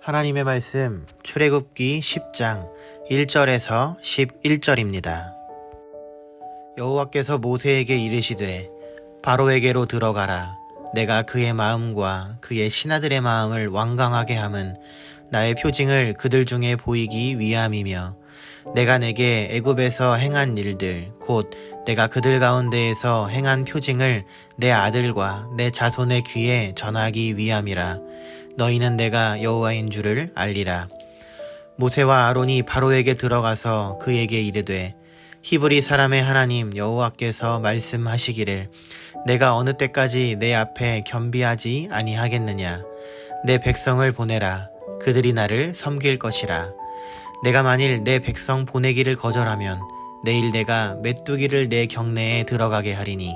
하나님의 말씀 출애굽기 10장 1절에서 11절입니다. 여호와께서 모세에게 이르시되 바로에게로 들어가라. 내가 그의 마음과 그의 신하들의 마음을 완강하게 함은 나의 표징을 그들 중에 보이기 위함이며 내가 내게 애굽에서 행한 일들 곧 내가 그들 가운데에서 행한 표징을 내 아들과 내 자손의 귀에 전하기 위함이라. 너희는 내가 여호와인 줄을 알리라. 모세와 아론이 바로에게 들어가서 그에게 이르되 히브리 사람의 하나님 여호와께서 말씀하시기를 내가 어느 때까지 내 앞에 겸비하지 아니하겠느냐. 내 백성을 보내라. 그들이 나를 섬길 것이라. 내가 만일 내 백성 보내기를 거절하면 내일 내가 메뚜기를 내 경내에 들어가게 하리니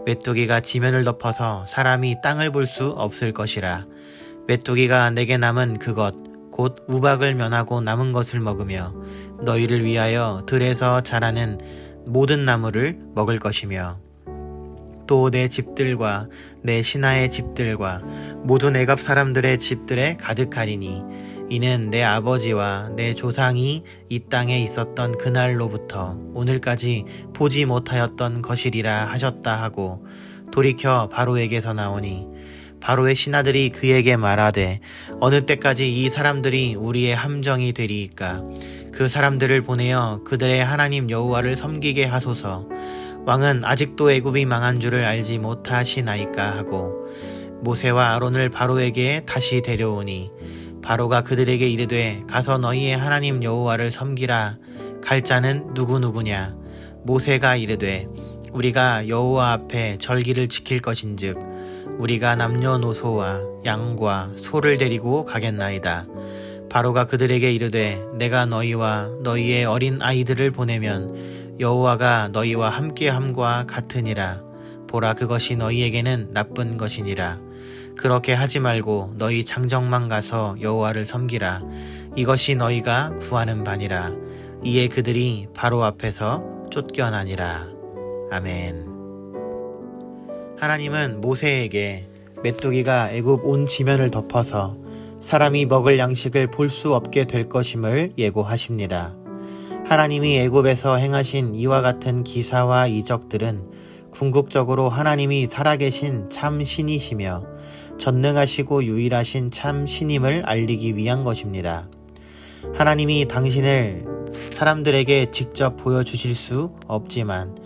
메뚜기가 지면을 덮어서 사람이 땅을 볼 수 없을 것이라. 메뚜기가 내게 남은 그것 곧 우박을 면하고 남은 것을 먹으며 너희를 위하여 들에서 자라는 모든 나무를 먹을 것이며 또 내 집들과 내 신하의 집들과 모든 애굽 사람들의 집들에 가득하리니 이는 내 아버지와 내 조상이 이 땅에 있었던 그날로부터 오늘까지 보지 못하였던 것이리라 하셨다 하고 돌이켜 바로에게서 나오니 바로의 신하들이 그에게 말하되 어느 때까지 이 사람들이 우리의 함정이 되리이까. 그 사람들을 보내어 그들의 하나님 여호와를 섬기게 하소서. 왕은 아직도 애굽이 망한 줄을 알지 못하시나이까 하고 모세와 아론을 바로에게 다시 데려오니 바로가 그들에게 이르되 가서 너희의 하나님 여호와를 섬기라. 갈 자는 누구누구냐. 모세가 이르되 우리가 여호와 앞에 절기를 지킬 것인즉 우리가 남녀노소와 양과 소를 데리고 가겠나이다. 바로가 그들에게 이르되 내가 너희와 너희의 어린 아이들을 보내면 여호와가 너희와 함께함과 같으니라. 보라 그것이 너희에게는 나쁜 것이니라. 그렇게 하지 말고 너희 장정만 가서 여호와를 섬기라. 이것이 너희가 구하는 바니라. 이에 그들이 바로 앞에서 쫓겨나니라. 아멘. 하나님은 모세에게 메뚜기가 애굽 온 지면을 덮어서 사람이 먹을 양식을 볼 수 없게 될 것임을 예고하십니다. 하나님이 애굽에서 행하신 이와 같은 기사와 이적들은 궁극적으로 하나님이 살아계신 참 신이시며 전능하시고 유일하신 참 신임을 알리기 위한 것입니다. 하나님이 당신을 사람들에게 직접 보여주실 수 없지만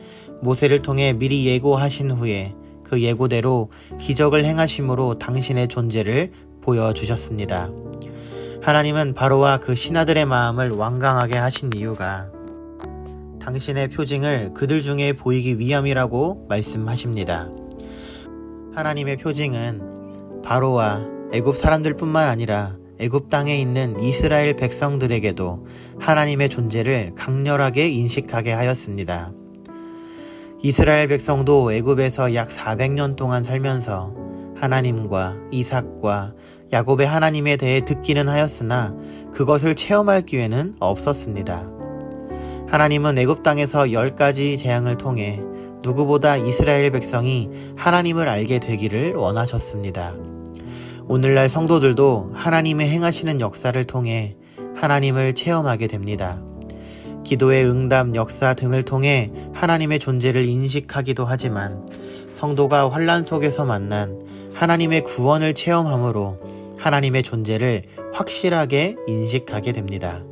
모세를 통해 미리 예고하신 후에 그 예고대로 기적을 행하심으로 당신의 존재를 보여주셨습니다. 하나님은 바로와 그 신하들의 마음을 완강하게 하신 이유가 당신의 표징을 그들 중에 보이기 위함이라고 말씀하십니다. 하나님의 표징은 바로와 애굽 사람들뿐만 아니라 애굽 땅에 있는 이스라엘 백성들에게도 하나님의 존재를 강렬하게 인식하게 하였습니다. 이스라엘 백성도 애굽에서 약 400년 동안 살면서 하나님과 이삭과 야곱의 하나님에 대해 듣기는 하였으나 그것을 체험할 기회는 없었습니다. 하나님은 애굽 땅에서 10가지 재앙을 통해 누구보다 이스라엘 백성이 하나님을 알게 되기를 원하셨습니다. 오늘날 성도들도 하나님의 행하시는 역사를 통해 하나님을 체험하게 됩니다. 기도의 응답 역사 등을 통해 하나님의 존재를 인식하기도 하지만 성도가 환난 속에서 만난 하나님의 구원을 체험함으로 하나님의 존재를 확실하게 인식하게 됩니다.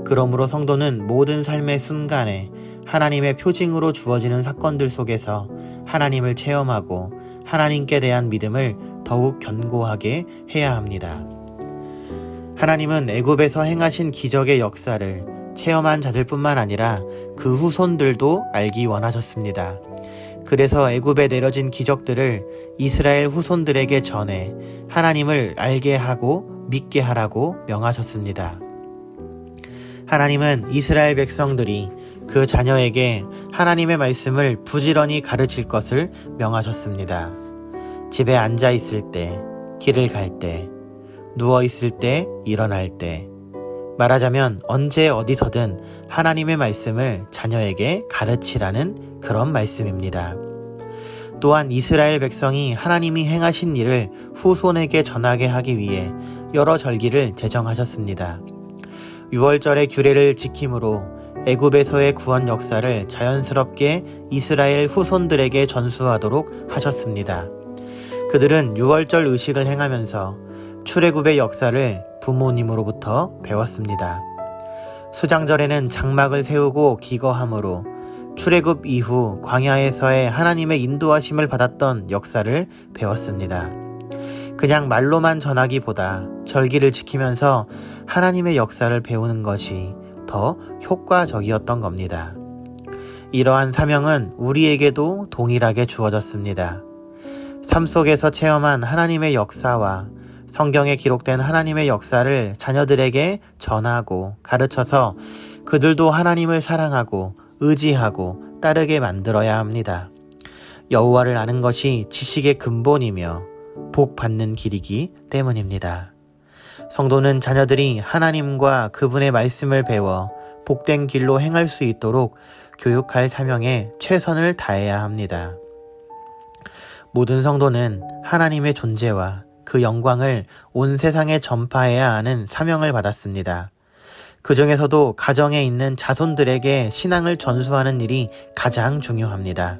그러므로 성도는 모든 삶의 순간에 하나님의 표징으로 주어지는 사건들 속에서 하나님을 체험하고 하나님께 대한 믿음을 더욱 견고하게 해야 합니다. 하나님은 애굽에서 행하신 기적의 역사를 체험한 자들뿐만 아니라 그 후손들도 알기 원하셨습니다. 그래서 애굽에 내려진 기적들을 이스라엘 후손들에게 전해 하나님을 알게 하고 믿게 하라고 명하셨습니다. 하나님은 이스라엘 백성들이 그 자녀에게 하나님의 말씀을 부지런히 가르칠 것을 명하셨습니다. 집에 앉아 있을 때, 길을 갈 때, 누워 있을 때, 일어날 때, 말하자면 언제 어디서든 하나님의 말씀을 자녀에게 가르치라는 그런 말씀입니다. 또한 이스라엘 백성이 하나님이 행하신 일을 후손에게 전하게 하기 위해 여러 절기를 제정하셨습니다. 유월절의 규례를 지킴으로 애굽에서의 구원 역사를 자연스럽게 이스라엘 후손들에게 전수하도록 하셨습니다. 그들은 유월절 의식을 행하면서 출애굽의 역사를 부모님으로부터 배웠습니다. 수장절에는 장막을 세우고 기거함으로 출애굽 이후 광야에서의 하나님의 인도하심을 받았던 역사를 배웠습니다. 그냥 말로만 전하기보다 절기를 지키면서 하나님의 역사를 배우는 것이 더 효과적이었던 겁니다. 이러한 사명은 우리에게도 동일하게 주어졌습니다. 삶 속에서 체험한 하나님의 역사와 성경에 기록된 하나님의 역사를 자녀들에게 전하고 가르쳐서 그들도 하나님을 사랑하고 의지하고 따르게 만들어야 합니다. 여호와를 아는 것이 지식의 근본이며 복 받는 길이기 때문입니다. 성도는 자녀들이 하나님과 그분의 말씀을 배워 복된 길로 행할 수 있도록 교육할 사명에 최선을 다해야 합니다. 모든 성도는 하나님의 존재와 그 영광을 온 세상에 전파해야 하는 사명을 받았습니다. 그 중에서도 가정에 있는 자손들에게 신앙을 전수하는 일이 가장 중요합니다.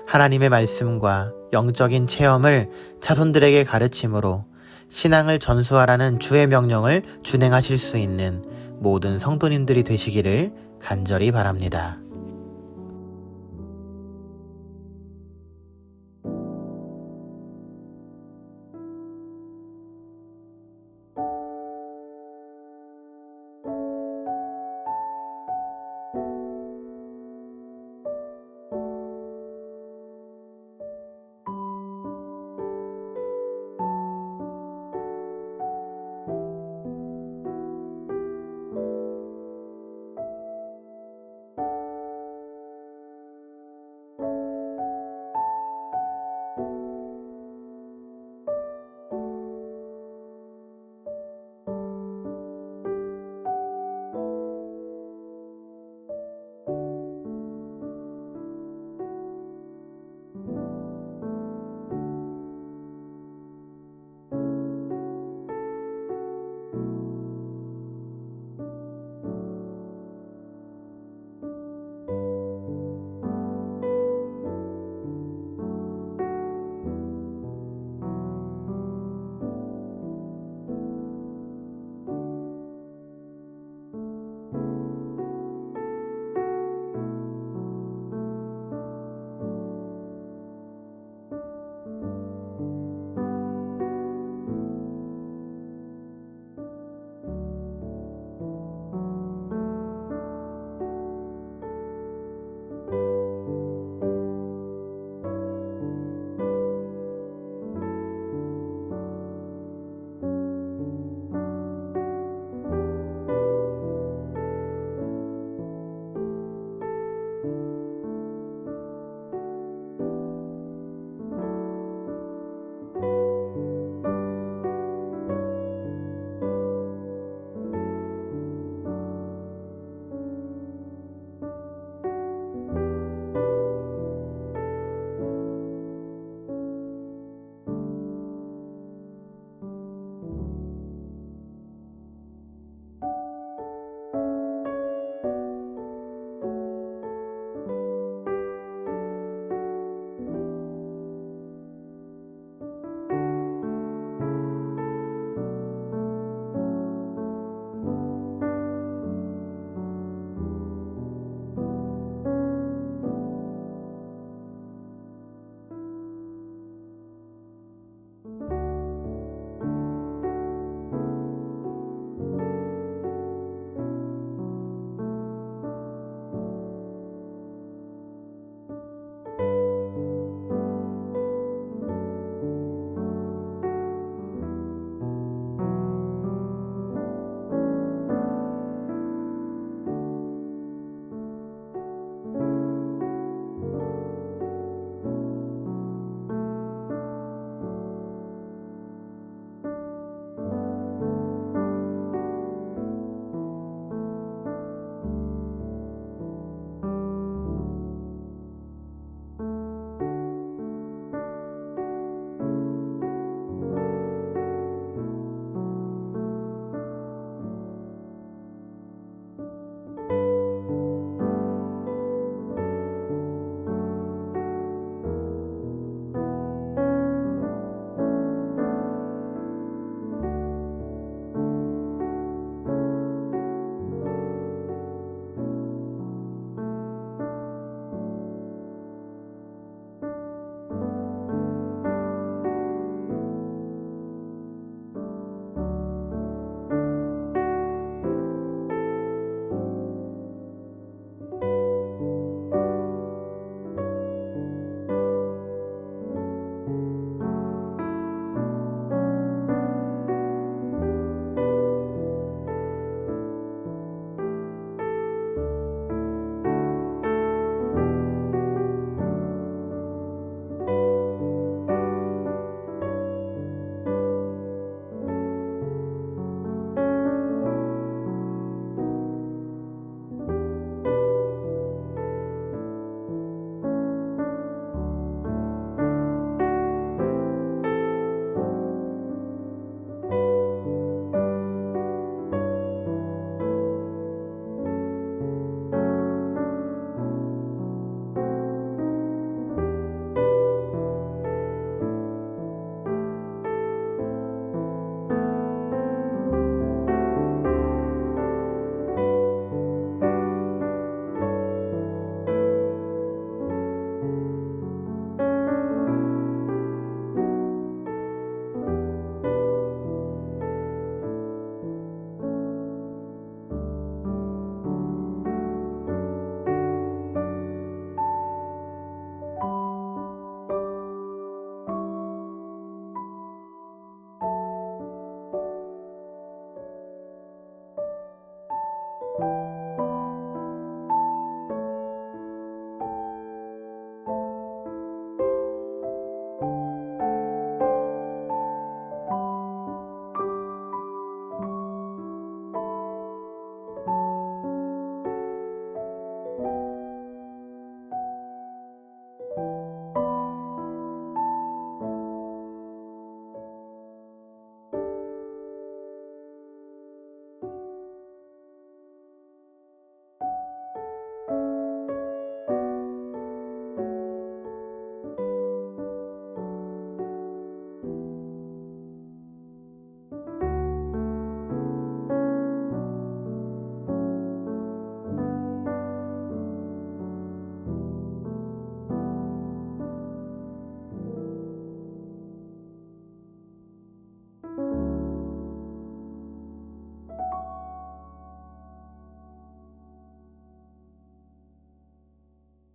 하나님의 말씀과 영적인 체험을 자손들에게 가르침으로 신앙을 전수하라는 주의 명령을 준행하실 수 있는 모든 성도님들이 되시기를 간절히 바랍니다.